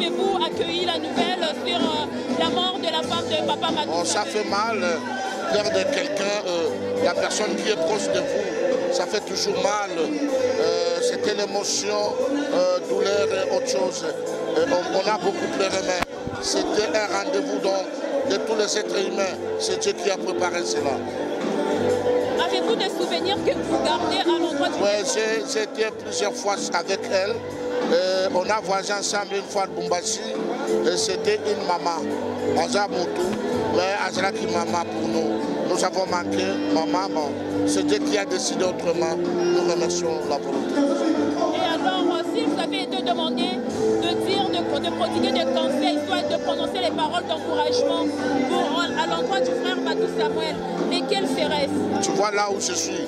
avez-vous accueilli la nouvelle sur la mort de la femme de Papa Matou? Oh, ça fait mal, perdre quelqu'un, la personne qui est proche de vous, ça fait toujours mal. C'était l'émotion, douleur et autre chose. On a beaucoup pleuré, mais c'était un rendez-vous de tous les êtres humains. C'est Dieu qui a préparé cela. Avez-vous des souvenirs que vous gardez à l'endroit du... Oui, j'ai été plusieurs fois avec elle. On a voyagé ensemble une fois à Bumbashi. C'était une maman, Azamoutou, mais Azraki maman pour nous. Nous avons manqué maman. Bon, c'est Dieu qui a décidé autrement. Nous remercions la volonté. Et alors, si vous avez été demandé de dire, de prodiguer des conseils, soit de prononcer les paroles d'encouragement à l'endroit du frère Matou Samuel, lesquels seraient-ce? Tu vois là où je suis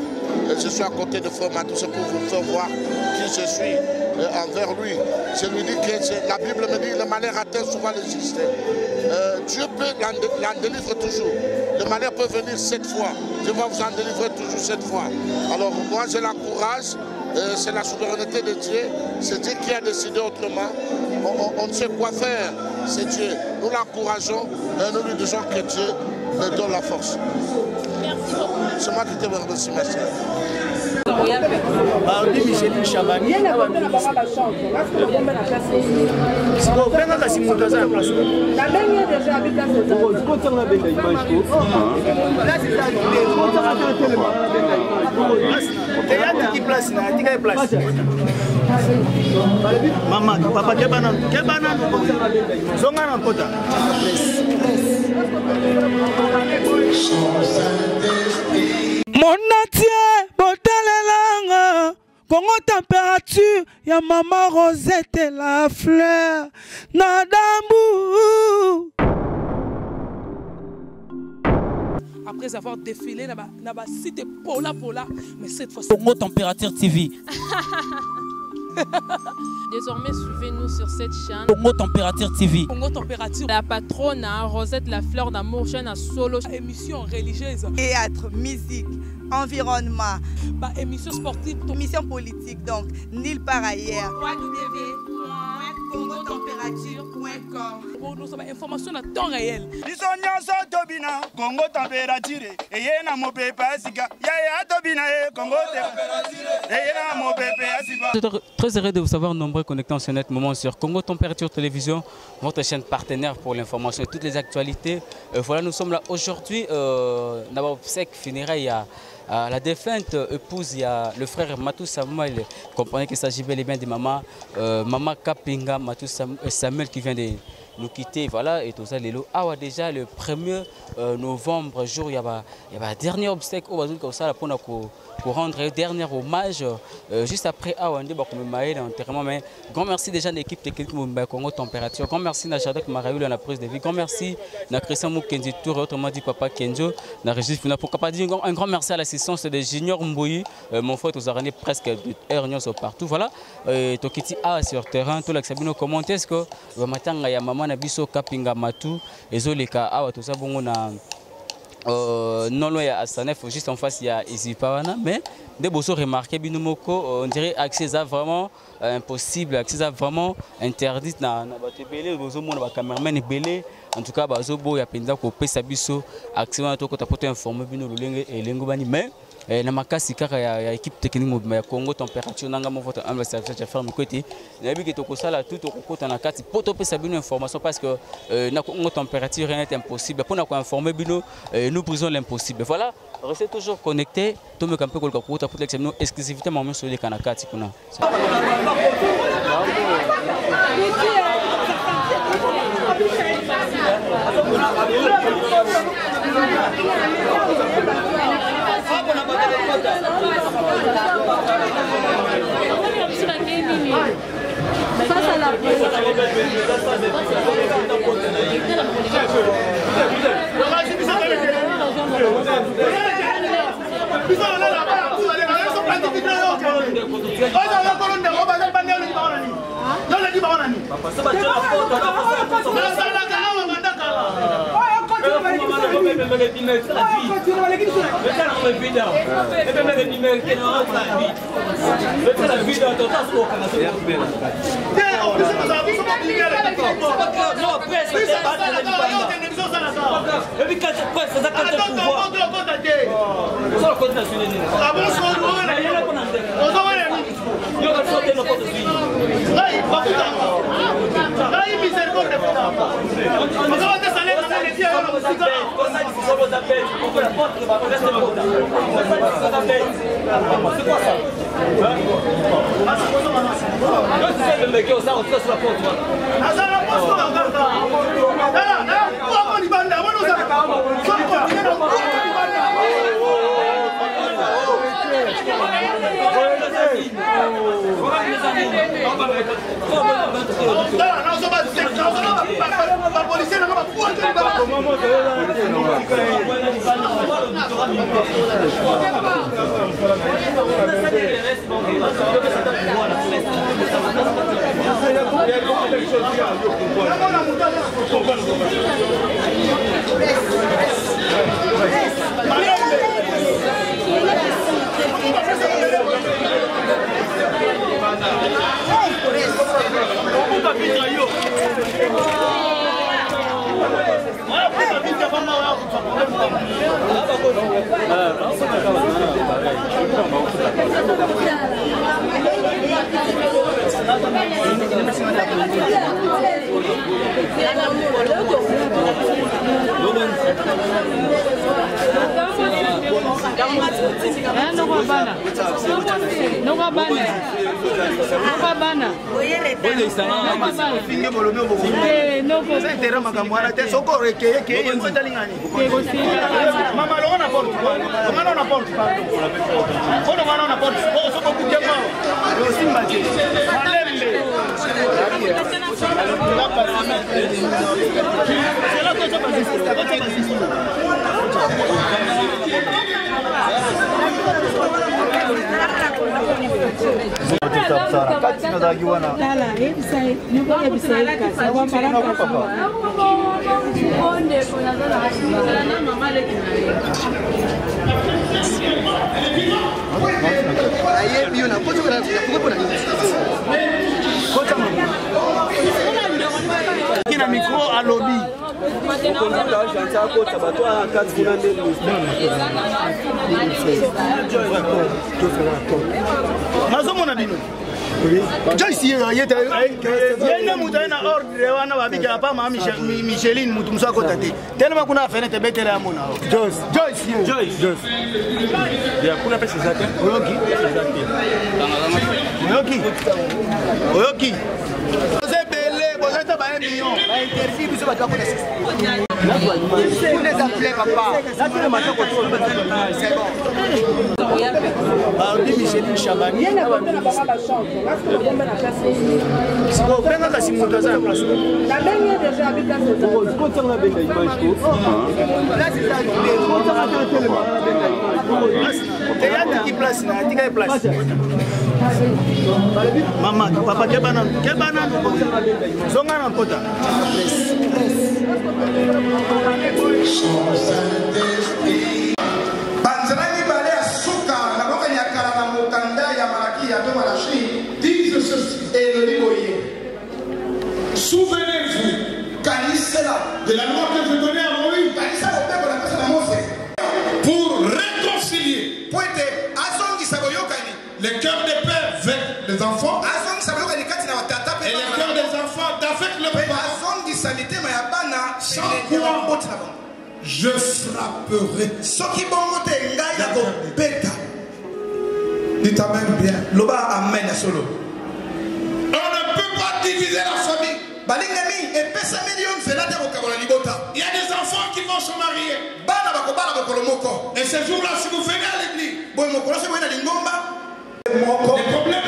à côté de frère Matou, c'est pour vous faire voir qui je suis envers lui. Je lui dis que la Bible me dit que le malheur atteint souvent les justes. Dieu peut l'en délivrer toujours. Le malheur peut venir 7 fois. Dieu va vous en délivrer toujours 7 fois. Alors moi je l'encourage. C'est la souveraineté de Dieu. C'est Dieu qui a décidé autrement. On ne sait quoi faire. C'est Dieu. Nous l'encourageons et nous lui disons que Dieu nous donne la force. Merci beaucoup. C'est moi qui te remercie, merci. Micheline Chabani. Maman, papa, que banane, zonga na pota. Mon entier, botalelanga, Congo température, ya maman Rosette la fleur, Nadambu. Après avoir défilé dans la cité Pola, mais cette fois Congo Température TV. Désormais, suivez-nous sur cette chaîne. Congo Température TV. Congo Température. La patronne Rosette la fleur d'amour, chaîne à solo. Émission religieuse. Théâtre, musique, environnement. Émission sportive. Émission politique, donc nulle part ailleurs. www.congotempérature.com. Pour nous avoir information à temps réel. Congo Température. Et yena mo pepa sika. Ya tobina Congo Température. Et yena mo pepa sika. Très heureux de vous savoir nombreux connectés en ce net moment sur Congo Température Télévision, votre chaîne partenaire pour l'information et toutes les actualités. Voilà, nous sommes là aujourd'hui. D'abord, sec funérailles à la défunte épouse, il y a le frère Matou Samuel. Comprenez qu'il s'agit bel et bien de maman Kapinga Matou Samuel qui vient de nous quitter. Voilà, et tout ça, déjà le 1er novembre, jour, il y a un dernier obstacle au Bazou comme ça pour rendre un dernier hommage juste après l'enterrement. Mais grand merci déjà à l'équipe technique de Congo Température. Grand merci à Jadek Maraoui à la prise de vie. Grand merci à Christian Moukendi Tour, autrement dit Papa Kenzo. Un grand merci à l'assistance de Junior Mbouyi, mon frère, tous arrêtés presque heure partout. Voilà, Tokiti A sur terrain, tout l'accès commenter ce que le matin il y a maman Nabiso Kapinga Matou et Zoleka A tout ça bon on a non loin à Sanef, juste en face il y a Isipawana, mais des beaux remarqués Binomoko, on dirait accès vraiment impossible, accès vraiment interdit na batebele bozo mona ba cameraman belé en tout cas bazo bo ya penda ko pesa biso accès na to ko tapoto informer bino lolenge et lengo bani mais na makasi kaka ya équipe technique ya Congo Température nanga mo votre humble service de faire côté na bi ke to ko sala tout ko kota na kati poto pesa bino information parce que na Congo Température rien n'est impossible pour na ko informer bino nous brisons l'impossible. Voilà, restez toujours connectés to me camper ko kota pour l'exemple exclusivité moment sur les kanakati kuna. Face à la Micheline mutumso akotate tellement kuna fenêtre betela ya mona Joyce ya kuna pesa zake oyoki Zebele bozata ba 1 million ba interdit biso ba kwa sisi on les appelait papa là tout le matin quand c'est bon Audi Micheline Chabani bon venga la simuta za place la benye déjà avec la photo quand on a benga image là c'est ça quand on a tellement et y a qui place là qui place maman papa ke banana zonga na kota Banzrani bale asuka na boka nyakala na mukanda ya maraki ya toma la chi disent ceci et le liboye. Souvenez-vous de la loi que je donnais à Moïse pour réconcilier les cœurs des pères avec les enfants et les cœurs des enfants avec le père. Sans quoi je frapperai. Dites amen bien. Amen. On ne peut pas diviser la famille. Il y a des enfants qui vont se marier. Et ce jour-là, si vous venez à l'église, les problèmes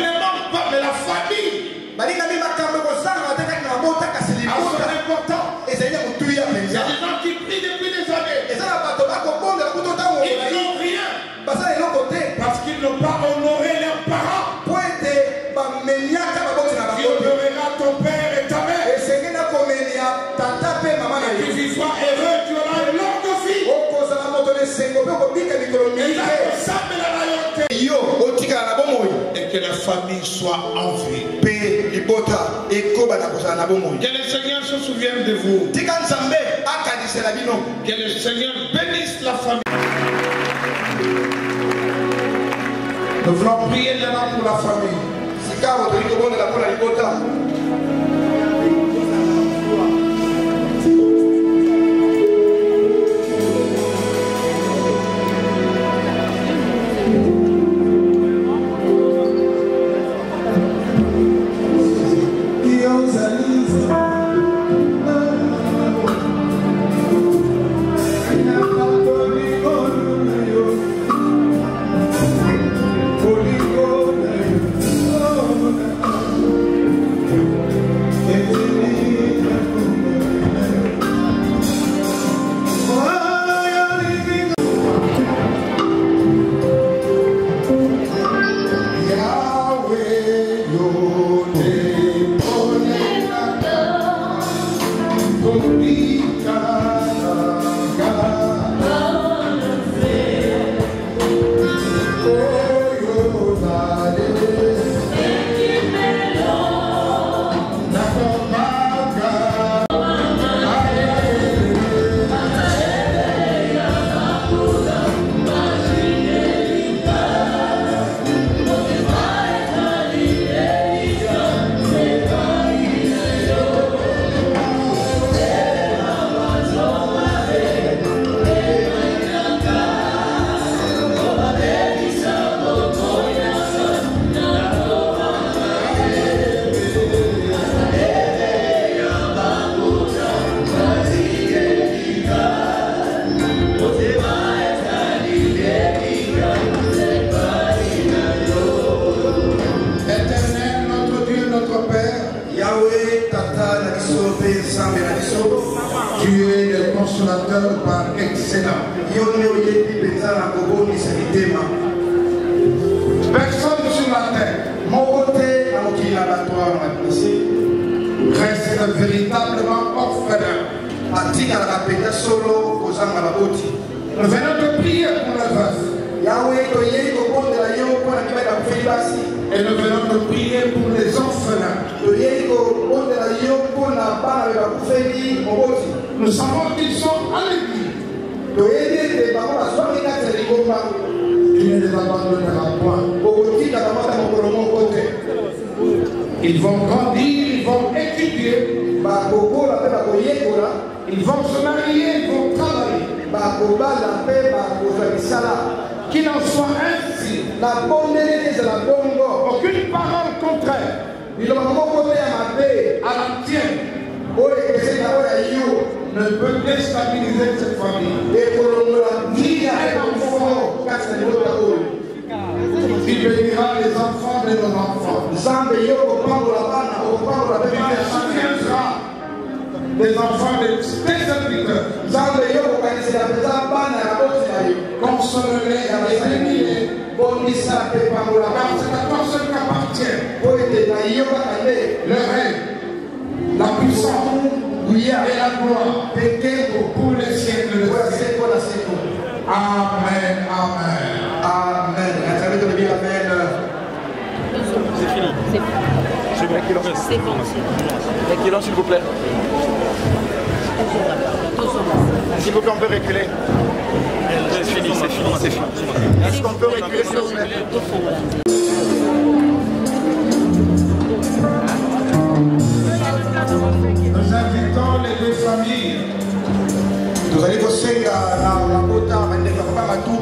ne manquent pas, mais la famille important. Il y a des gens qui prient depuis des années. Ils n'ont rien parce qu'ils n'ont pas honoré leurs parents. Tu honoreras ton père et ta mère. Et tu vivras heureux, tu auras une longue vie. Et que la famille soit en vie. Que le Seigneur se souvienne de vous. Que le Seigneur bénisse la famille. Nous voulons prier maintenant pour la famille. Tu es le consolateur par excellence. Personne sur la terre reste véritablement orphelin. Nous venons de prier pour la veuve. Et nous venons de prier pour les orphelins. Nous savons qu'ils sont à l'église. Tu ne les abandonneras point. Ils vont grandir, ils vont étudier. Ils vont se marier, ils vont travailler. Qu'il en soit ainsi. Aucune parole contraire à la tienne ne peut déstabiliser cette famille. Ni un enfant. Tu béniras les enfants de nos enfants. Tu soutiendras les enfants de tes serviteurs. Console-les et bénis-les. Car c'est à toi seul qu'appartient le règne, la puissance et la gloire pour les siècles de siècles. Amen, amen. Amen. C'est fini. C'est bon. C'est bon. Reculons, s'il vous plaît. S'il vous plaît, on peut reculer. C'est fini, c'est fini, c'est fini. Est-ce qu'on peut reculer, s'il vous plaît? Nous invitons les deux familles.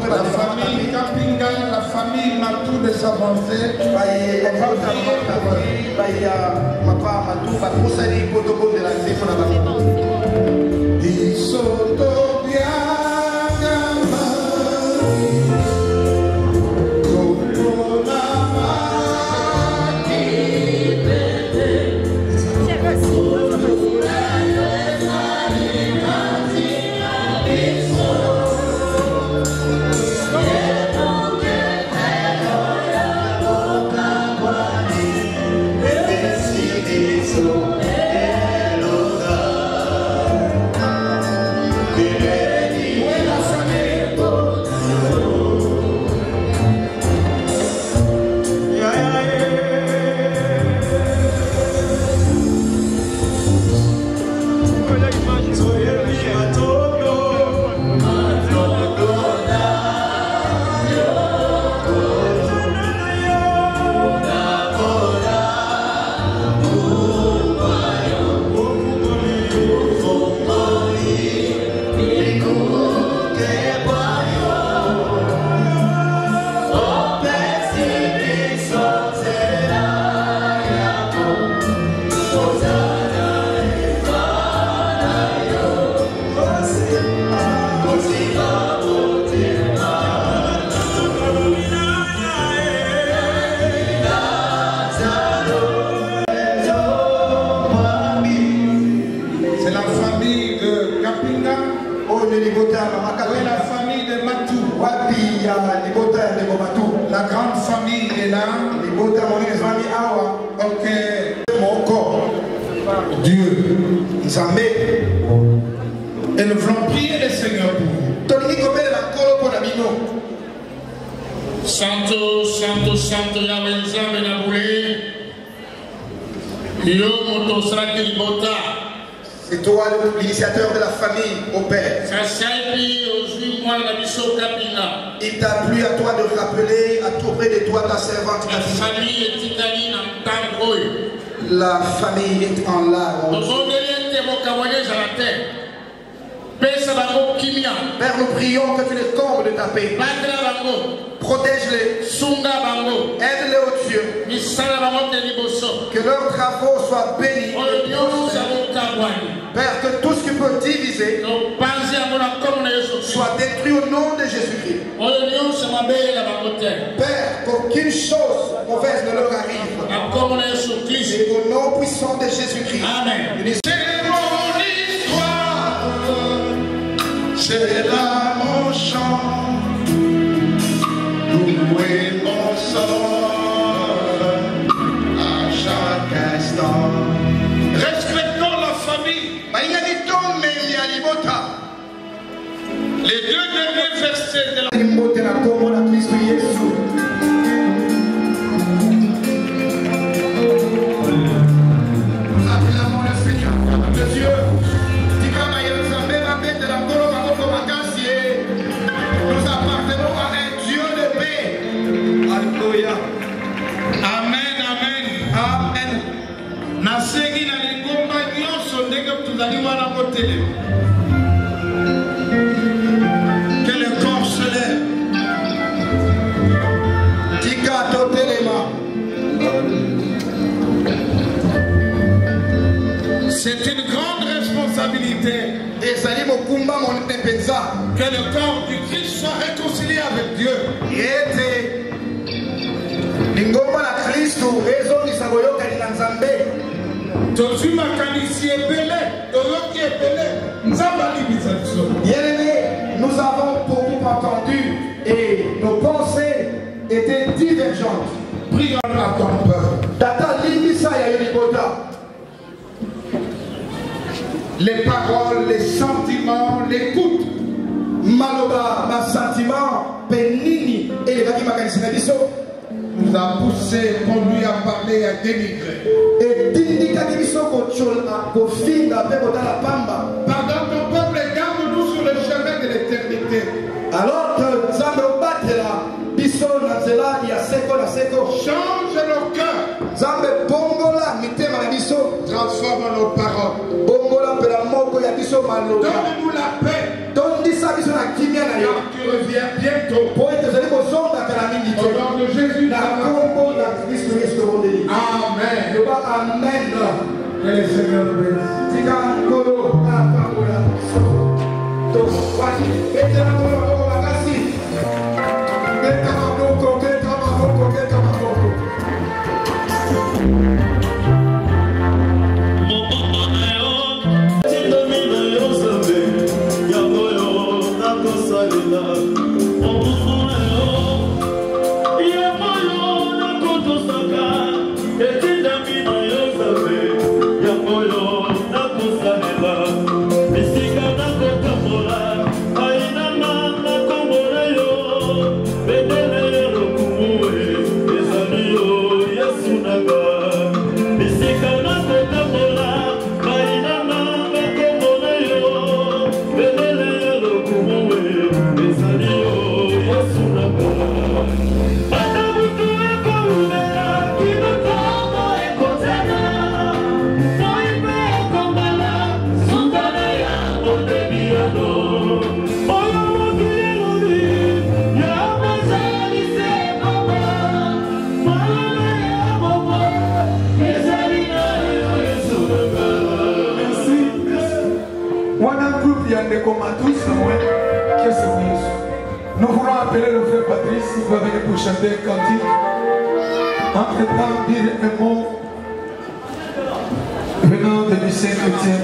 La famille Kapinga, la famille Matou de s'avancer. la famille de Matou. La grande famille est là. Ok. Mon corps. Dieu. Et nous voulons prier le Seigneur pour vous. Santo, Santo, Santo, Yahweh, Nzambe na boule. Yo moto sraki libota. C'est toi l'initiateur de la famille, au Père. Il t'a plu à toi de rappeler à tout près de toi ta servante. La famille est en larmes. Père, nous prions que tu les combles de ta paix. Protège-les. Aide-les, oh Dieu. Que leurs travaux soient bénis. Père, que tout ce qui peut diviser soit détruit au nom de Jésus-Christ. Père, qu'aucune chose mauvaise ne leur arrive. Et au nom puissant de Jésus-Christ. Amen. C'est là mon chant, louer mon sort à chaque instant. Respectons la famille. Les deux derniers versets de la que le corps se lève. C'est une grande responsabilité que le corps du Christ soit réconcilié avec Dieu. Nous avons beaucoup entendu et nos pensées étaient divergentes. Prions à ton peuple. Les paroles, les sentiments, l'écoute. Maloba, ma sentiment, penini et les nous a poussé, conduit à parler, à dénigrer. Pardonne ton peuple et garde-nous sur le chemin de l'éternité. Alors que change nos cœurs. Transforme nos paroles. Donne-nous la paix. Car tu reviens bientôt. Au nom de Jésus. Amen. Amen. Que le Seigneur nous Nous voulons appeler le frère Patrice, il va venir pour chanter un cantique. Entre-temps, dire un mot venant de Lucien Chrétien.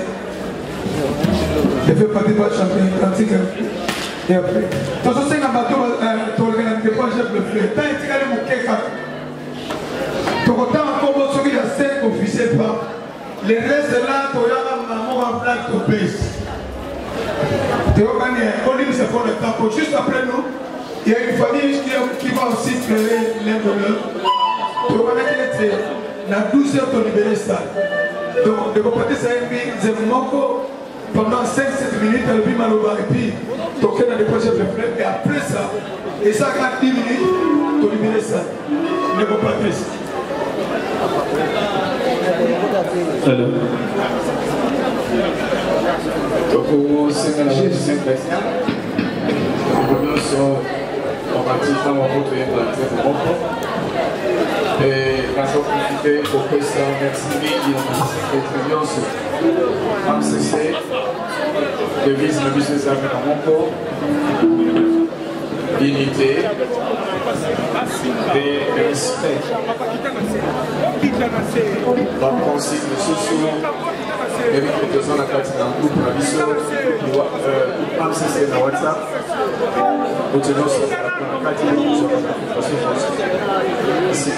fait partie de la championne atlantique. Et après, dans ce sens, tu organises pas chef de fleur. Tant que tu as mon kéka, tu as encore ceux qui ont 5 officiels pas. Les restes là, tu as maman en place de base. Tu as gagné un volume, c'est pour le temps. Juste après nous, il y a une famille qui va aussi créer l'un de l'autre. Tu as gagné la 12 heures de libérer ça. Donc, de côté, c'est un manque pendant 5-7 minutes, elle vit mal au bar et puis, tu as dans les projets de fleurs. Et après ça, et ça, quand 10 minutes, tu as libéré ça. Ne pas plus. Alors. Donc, au Sénégal, du Saint-Christian, nous sommes en partie dans mon route et dans le monde. Et la profité au président Maxime qui est en MCC, devise le business dans mon corps, unité et respect. Par principe, le sous et avec les deux ans, la carte dans le groupe, la mission, MCC dans WhatsApp, nous tenons sur la carte de la Merci.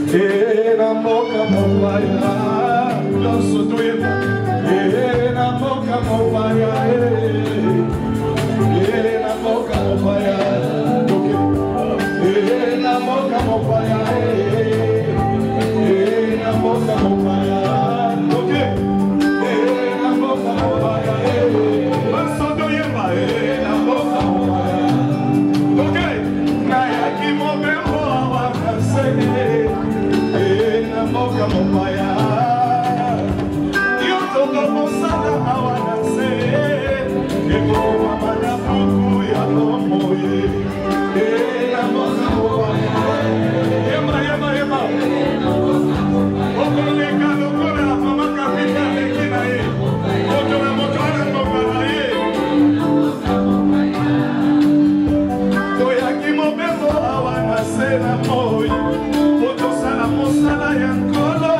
na mboka mopaya nyonso toyeba na mboka mopaya na mboka mopaya na mboka mopaya na mboka mopaya na mboka mopaya nyonso toyeba na mboka mopaya nayaki mobembo awakasene na mboka mopaya yotoka mosala awana se ekomama na buku ya lomoye na mboka mopaya yema okoleka lokola mama kapita leki na ye moto na moto ana mboka na ye toyaki mobembo awana se na moi otosala mosala ya nkolo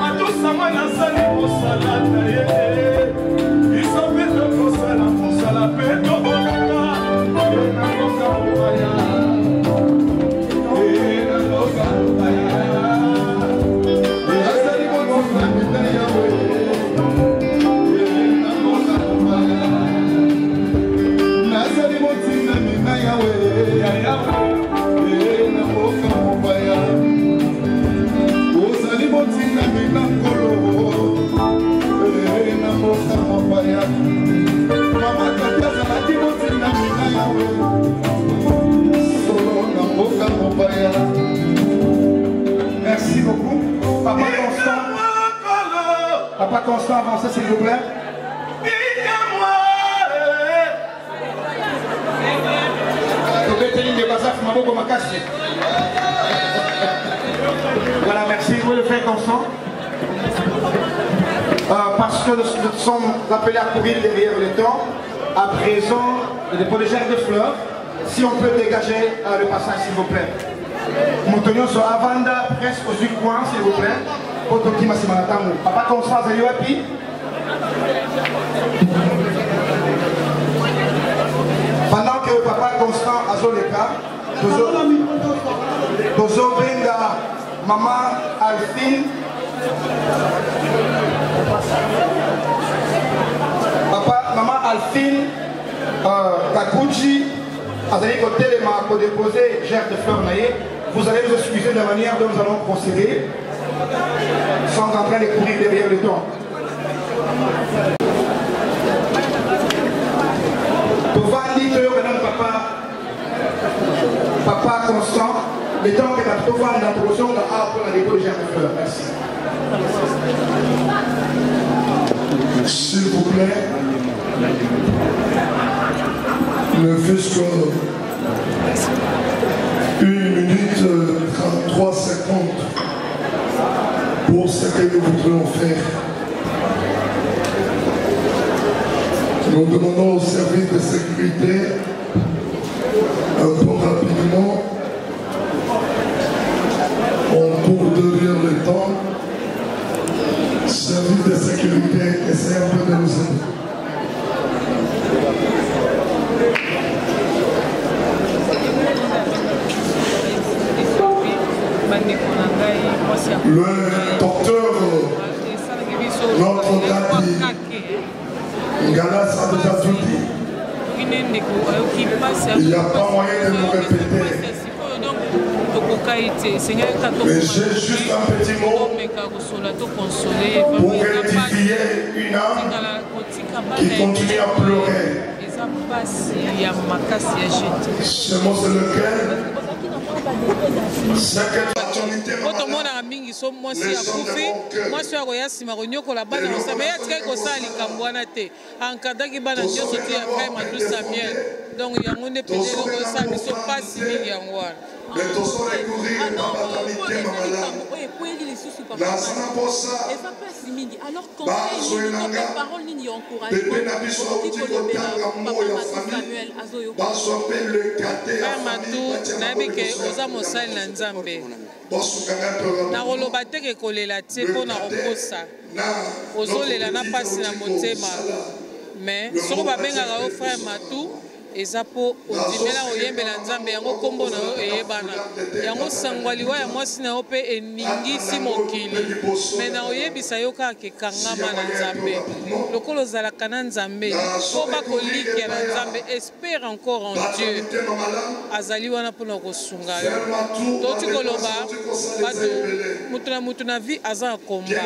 atosangwa nasali mosala na ye biso mpe tokosala mosala mpe tobolaka na mboka mopaya na mboka mopaya azali motima mina yawe na mboka mopaya nazali motima mina yawe ya yawe na mboka mopaya ozali motina mina nkolo na mboka mopaya mama kaka azalaki motina mina yawe solo na mboka mopaya. Merci beaucoup. Papa Constant. Papa Constant, avancez s'il vous plaît. Voilà, merci. Vous le faites Constant. Parce que nous sommes appelés à courir derrière le temps. À présent, pour les germes de fleurs, si on peut dégager le passage s'il vous plaît. Moutonio sur Avanda, presque aux coins s'il vous plaît. Otoki Masimanatamu. Papa Constant, vous allez happy? Pendant que Papa Constant a Zoleka, Tozo Benga, Maman Alphine, Papa, Maman Alphine, Kakuchi, Azali Kotelema pour déposer germe de fleurs naïe. Vous allez nous excuser de la manière dont nous allons procéder, sans en train de courir derrière le temps. Papa Constant, le temps que la Tovan d'introduction de A pour la dépôt de germe de fleurs. Merci. S'il vous plaît, ne fût-ce que 1 minute 33 secondes pour ce que nous voudrions faire. Nous demandons au service de sécurité un peu rapidement. On court derrière le temps. Service de sécurité, essayez un peu de nous aider. Le docteur, notre Kati, Ngalas a déjà tout dit. Il n'y a pas moyen de nous répéter. Mais j'ai juste un petit mot pour rectifier une âme qui continue à pleurer. Ce mot c'est lequel? C'est que otomona mingi so mwasi ya kufi mwasi ya koya sima konyokola bana osame ya tika kosala likambo wana te ankadaki bana nyonso te ya frère Madou Samuel donc yango nde pede kosala biso pasi mingi yango wana alors conseil parole nini encourage frère Madou nayebi ke oza mosali na Nzambe nakoloba te ke kolela te mpo na kokosa ozolela na pasi na motema mais soko babengaka yo frère Madou eza po ondimela oyembela nzambe yango kombo na yo eyebana yango sangwa liwa ya mwasi na yo mpe eningisi mokili me na oyebisa yo kaka kekangama na nzambe lokolo ozalaka na nzambe mpo bakolikia na nzambe espère encore en Dieu azali wana mpona kosunga yo toti koloba bato mutu na mutu na vie aza na komba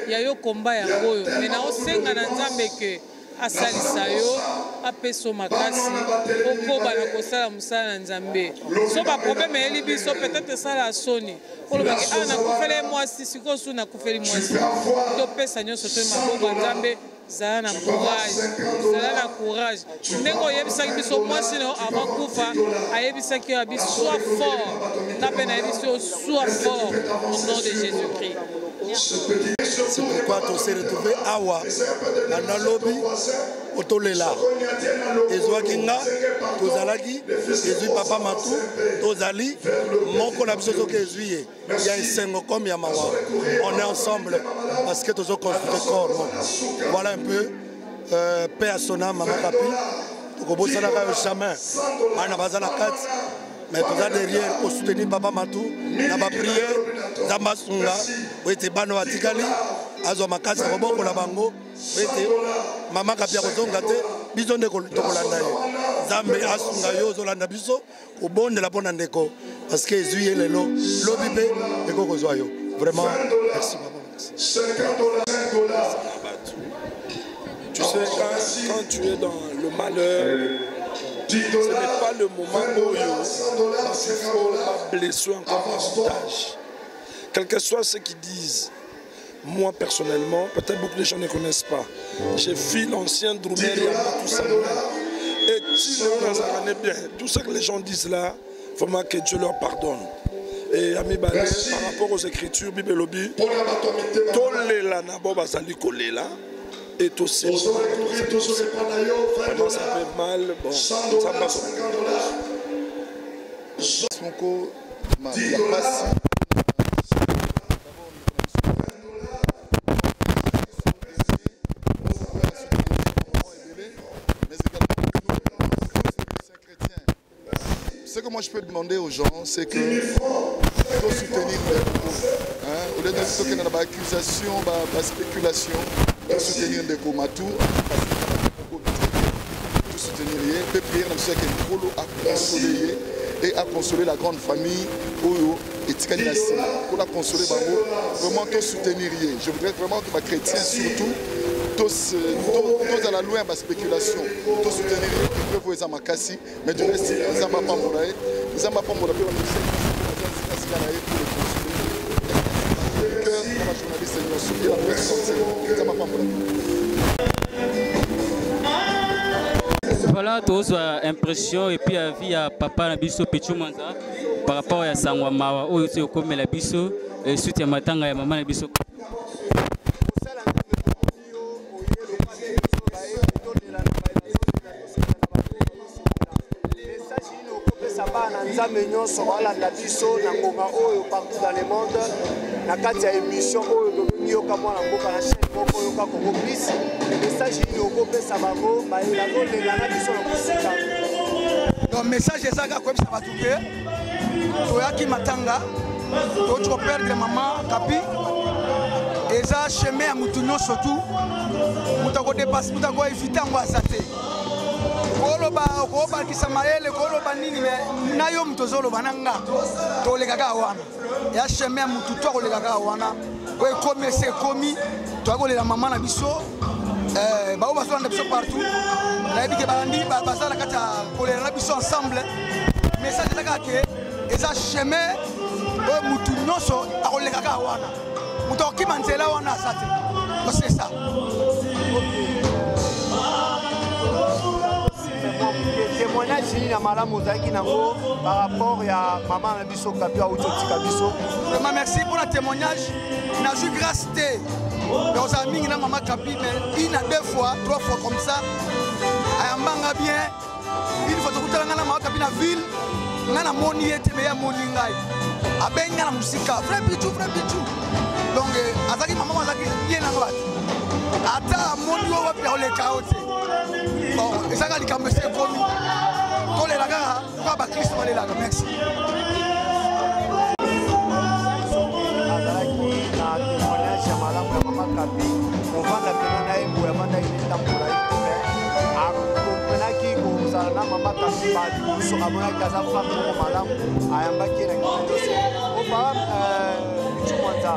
ya yo komba yango oyo me na osenga na nzambe ke asalisa yo apeso makasi okoba na kosala mosala na nzambe so baproblème eyeli biso peut-être esala soni olobaki awa nakufeli mwasi sikoyo su nakufeli mwasi topesa nyonso to maboko ya nzambe zala na courage ndenge oyebisaki biso mwasi na yo amakufa ayebisaki yo abi sois fort nga mpe nayebisi yo sois fort au nom de Jésus-Christ. C'est pourquoi tu s'est retrouvé awa na lobby otolela ezwaki nga tozalaki ezwi papa matu tozali moko na biso soki ezwi ye ya esengo comme ya mawa on est ensemble parce que tozo construire corps voilà un peu paix à son âme mama kapi tokobosanaka yo jamais bana baza na kati mais toza derrière pour soutenir papa Matou na ba prière nzambe asunga ete bana batikali azwa makasi ya kobokola bango ete mama kapi akozonga te biso nde tokolanda ye nzambe asunga yo ozolanda biso kobondela mpo na ndeko parce que ezwi ye lelo lobi mpe ekokozwa yo vraiment merci papa. Tu sais, quand tu es dans le malheur, ce n'est pas le moment où il faut la blessure encore davantage. Quel que soit ce qu'ils disent, moi personnellement, peut-être beaucoup de gens ne connaissent pas. J'ai vu l'ancien Droumer tout ça. Et si on connaît bien, tout ce que les gens disent là, il faut que Dieu leur pardonne. Et Ami Balé, par rapport aux écritures, Bible Lobby, Tolela Nabo Bazali Kolela. Et tout ça, vraiment ça fait mal, bon, ça passe. Ce que moi je peux demander aux gens, c'est que il faut soutenir les mots. Au lieu de ce qu'il y a une accusation, une spéculation, de soutenir des Matou, de soutenir les prières, à consoler et à consoler la grande famille et pour la consoler, vraiment te soutenir. Je voudrais vraiment que les chrétiens surtout, tous à la loin de la spéculation, tous soutenir les peuvent les makasi, mais du reste, ils n'ont pas mouraï, ils n'ont pas mouraï, voilà, tous impression et puis avis à papa Nabiso Pichu Manza par rapport à Sangwa Mawa où il comme la biso et suite à matanga ya maman Nabiso. Nzambe nyonso balanda biso na ngonga oyo partout dans le monde na kati ya émission oyo tobengi yoka mwana mboka na chaîne moko yoka Congo Plus message oyo okopesa bango bayela kolela na biso na kosika donc message ezaka koyebisa bato ke toyaki matanga toyoti koperdre mama Kapi eza chemin ya mutu nyonso tu mutu akodepase mutu akoevite yango aza te koloba okobakisa mayele koloba nini na yo mutu ozoloba na nga tolekaka wana ya chemin ya mutu to akolekaka wana oyo ekomi ese ekomi toakolela mama na biso bao bazolanda biso partout nayebi ke balandi baza na kati ya kolela na biso ensemble message ezaka ke eza chemin oyo mutu nyonso akolekaka wana mutu akokima nzela wana aza te donc c'est ça. Témoignage ni na malamu zaki nango par rapport ya maman na biso Kapi a utotika biso. Vraiment merci pour le témoignage. Na ju grâce té. Mais aux amis na maman Kapi mais une à deux fois, trois fois comme ça. Ayambanga bien. Une fois tout na maman Kapi na ville. Na moni ete me ya moni ngai. Abenga na musika, frère Pichu. Donc azaki maman azaki bien na ngati. ata moni oyo pe oleka ote bon ezaka likambo ese ekomi tolela kaka kwa bakristo balelaka merci azalaki na témoignage ya malamu ya mama Kapi kovanda pene na ye boye avandaki netambola ye te akomprenaki kozala na mama Kapi balibuso amonaki aza femme moko malamu ayambaki ye na kisi opara mwanza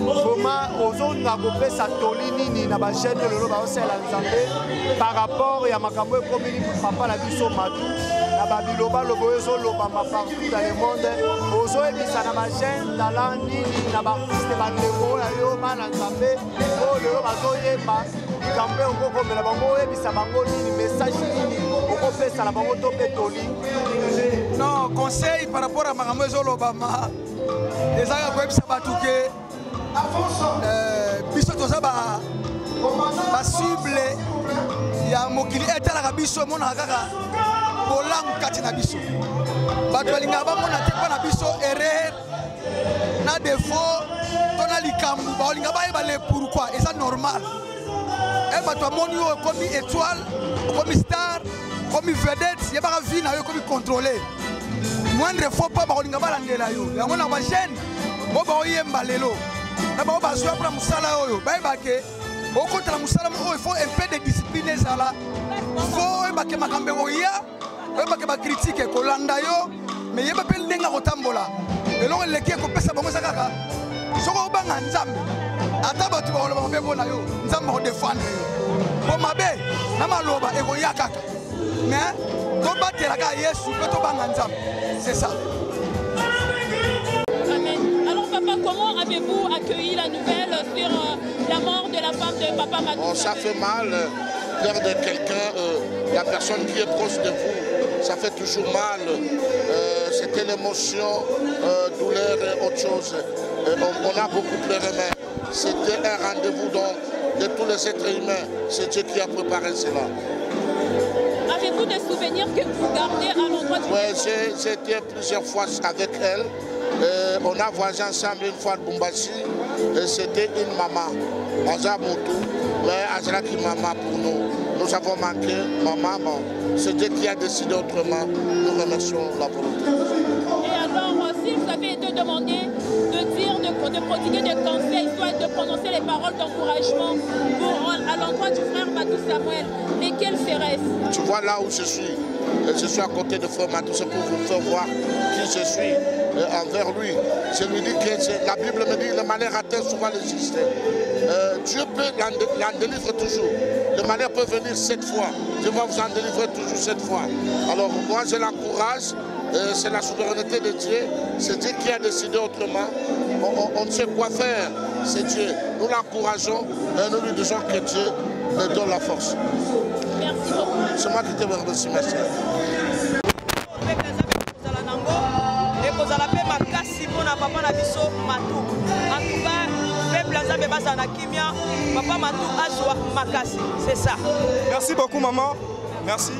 vraiment ozolinga kopesa toli nini na bagene lelo baosala nzambe par rapport ya makambo ekomi papa na biso matu na babilobaloba oyo ezolobama partout dans le monde ozoyebisa na bagene tala nini na baartiste bandeko na yo bana nzambe oyo lelo bazoyeba likambo okokomela bango oyebisa bango nini message nini okopesa na bango to mpe toli non conseil par rapport à makambo ezolobama ezaka koyebisa bato ke biso toza basible ya mokili etalaka biso emonaka kaka bolangu kati na biso bato balingaka bamona te mpo na biso erreur na défaut to na likambo baolinga bayeba le pourquoi eza normal e bato amoni oyo ekomi étoile okomi star okomi vedette yebaka vi na yo ekomi contrôlé moindre fois mpo bakolinga balandela yo yango na bagene bo baoyemba lelo na bango bazwa mpona mosala oyo bayebake okotala mosala oyo il faut un peu de discipline ezala fo oyebake makambo ekoya oyebake bakritike kolanda yo me yeba mpe ndenge akotambola eloko eleki ekopesa bango eza kaka soki obanga nzambe ata bato bakoloba mabe mpona yo nzambe akodefendre yo po mabe na maloba ekoya kaka mais tobatelaka yesu mpe tobanga nzambe c'est ça. Comment avez-vous accueilli la nouvelle sur la mort de la femme de Papa Matou? Oh, ça fait mal, perdre quelqu'un, la personne qui est proche de vous, ça fait toujours mal. C'était l'émotion, douleur et autre chose. On a beaucoup pleuré, mais c'était un rendez-vous de tous les êtres humains. C'est Dieu qui a préparé cela. Avez-vous des souvenirs que vous gardez à l'endroit du... Oui, j'ai été plusieurs fois avec elle. On a voyagé ensemble une fois à Bumbashi et c'était une maman, Azamoutou, mais Azraki maman pour nous. Nous avons manqué maman, bon, c'est Dieu qui a décidé autrement. Nous remercions la volonté. Et alors, si vous avez été demandé de dire, de prodiguer des conseils, soit de prononcer les paroles d'encouragement à l'endroit du frère Matou Samuel, lesquels seraient-ce? Tu vois là où je suis à côté de frère Matou, c'est pour vous faire voir qui je suis envers lui. Je lui dis que la Bible me dit que le malheur atteint souvent les justes. Dieu peut l'en délivrer toujours. Le malheur peut venir 7 fois. Dieu va vous en délivrer toujours 7 fois. Alors moi je l'encourage. C'est la souveraineté de Dieu. C'est Dieu qui a décidé autrement. On ne sait quoi faire. C'est Dieu. Nous l'encourageons et nous lui disons que Dieu nous donne la force. Merci beaucoup. C'est moi qui te remercie, merci. ekozala mpe makasi mpona papa na biso Matou. En tout cas, peuple nzambe bazala na kimia, papa Matou azwa makasi. C'est ça. Merci beaucoup maman. Merci.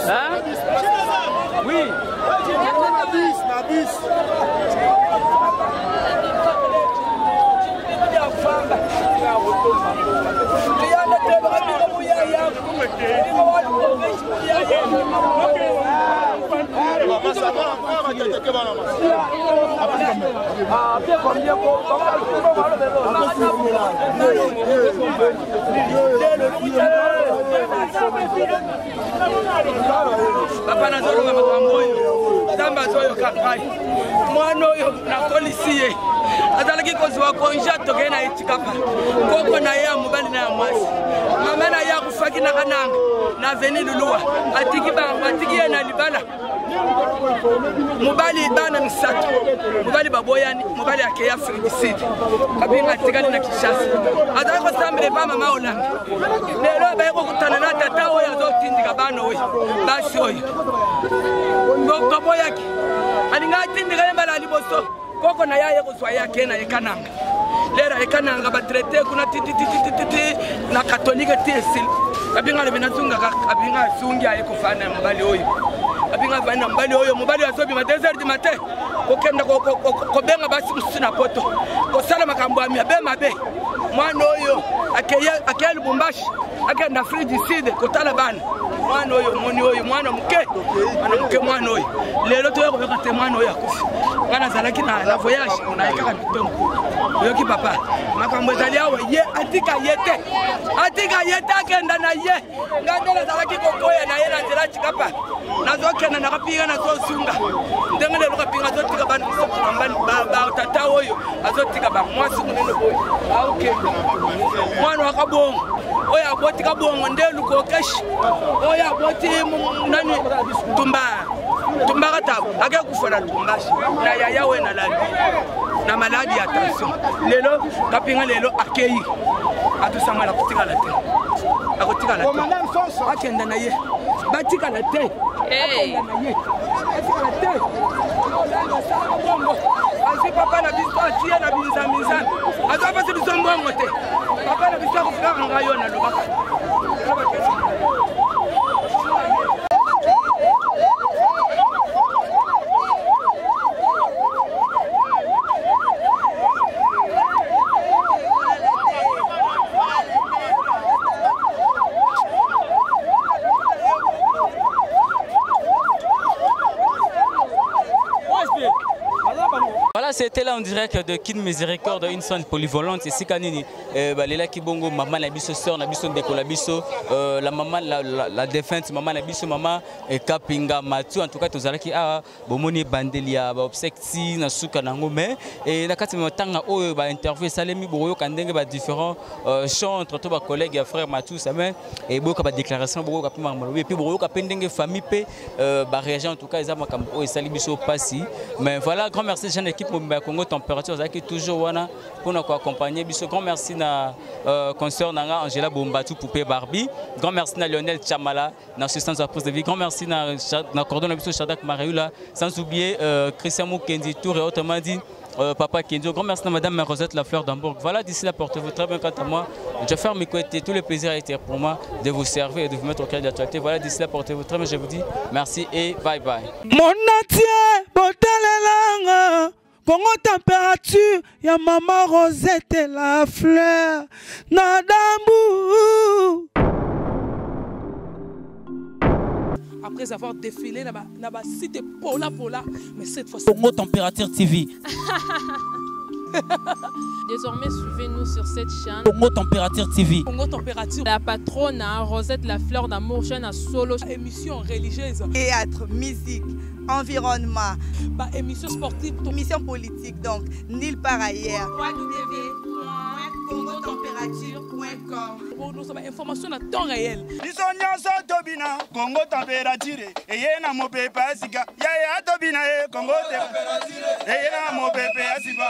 Hein? Oui. Papa nazoloba makambo oyo nzambe azoyoka ngai mwana oyo nakolisi ye azalaki kozwa konja tokei na ye tikapa koko na ye ya mobali na ya mwasi mama na ye akufaki na kananga na veni luluwa atiki ye na libala mobali bana misato mobali baboyani mobali akeya Afrique kabinga atikali na Kinshasa azalaki kosambela epa mama olanga lelo baye kokutana na tata oyo azotindika bana oyo basi oyo koboyaki alinga atindika ye mbala liboso koko na ye kozwa ye akeye na ekananga lera ekananga batraite kuna tititititi na katolike ti esili kabinga lobi nazungaka kabinga azungi aye kofana mobali oyo abinga vana mbali oyo mobali azobima 2h du matin kokenda kobenga basi musu na poto kosala makambo ya mabe mabe mwana oyo akeye Lubumbashi akenda Afrique du Sud kotala bana mwana oyo moni oyo mwana muke mwana oyo lelo toyokobeka te mwana oyo akufi mwana azalaki na voyage onayekaka mitongo oyoki papa makambo ezali awa ye atika ye te akenda na ye ngai nde nazalaki kokoya na ye na nzela tikapa nazokenda nakapinga nazosunga ndenge lelo kapinga azotika bana batata oyo azotika bamwasi munene boyo aokenda mwana wakabongo oyo abotika bongo nde lukokeshi oyo aboti nani tumbaka tabu ake kufona tumbashi na yaya we na labi na maladi ya tension lelo kapinga lelo akeyi atusangala kutikala te akotikala te akenda na ye batikala te atikala te asi papa na biso atie na binzamizana azopasi biso mbongo te papa na biso akofukaka ngai yo na lobaka Voilà, c'était là en direct de Kin Miséricorde, une sonne polyvalente. Ici, Kanini, Balela Kibongo, maman la biso, sœur la biso, Ndeko la biso, la maman, la défunte, maman la biso, maman, et Kapinga, Matu, en tout cas, tous allez ah, Bomoni Bandelia, Obsecti, Nasuka Nangome, et Nakati Matanga, oh, interview, Salemi, Boroyo, Kandenge, différents chants entre tous les collègues et frères Matu, Samen, et beaucoup de déclarations, beaucoup de marmologie, et puis beaucoup de Pendenge, famille, réagir en tout cas, ils ont Makambo et Salibiso Passi. Mais voilà, grand merci, jeune équipe. Congo température qui toujours wana pour nous accompagner biso grand merci na concert nanga Angela Bombatu Poupée Barbie grand merci na Lionel Chamala na assistance à prise de vie grand merci na coordonnateur biso Shadak Mariula sans oublier Christian Mukendi Tour et autrement dit Papa Kenzo, grand merci à Madame Rosette Lafleur d'Hambourg. Voilà, d'ici là, portez-vous très bien quant à moi. Je vais faire mes côtés. Tout le plaisir a été pour moi de vous servir et de vous mettre au cœur de l'actualité. Voilà, d'ici là, portez-vous très bien. Je vous dis merci et bye bye. Mon atier, botalelanga. Congo température, ya maman Rosette Lafleur Nadambu. Après avoir défilé dans la cité Pola, mais cette fois Congo Température TV. Désormais, suivez-nous sur cette chaîne. Congo Température TV. Congo Température. La patronne Rosette Lafleur d'Amour, chaîne à solo. Émission religieuse. Théâtre, musique, environnement. Bah, émission sportive. Émission politique, donc nulle part ailleurs. www.congotempérature.com. Nous avons information à temps réel. Congo Température. Et y a mon pépé, Congo Température. Et y a mon pépé,